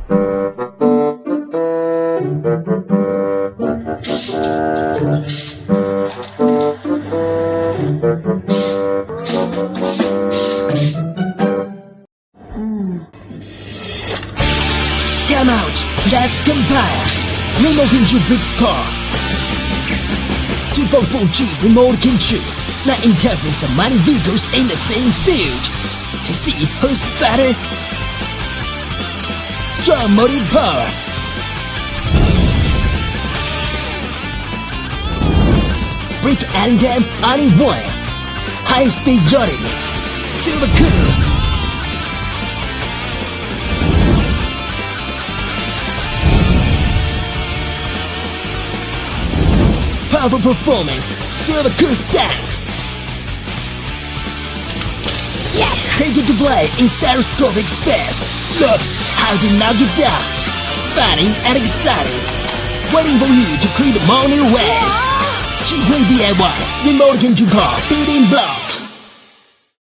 Come out, let's compare. Remote control Bricks car. 2.4G remote control. Not interface of many vehicles in the same field. To see who's better. Strong motive power. Brick and dam on in1. High speed journey. Super cool. Powerful performance, silver cool stance. Yeah. Take it to play in stereoscopic space. Look how to knock it down. Funny and exciting. Waiting for you to create more new ways. Qihui DIY, remote control car, building blocks.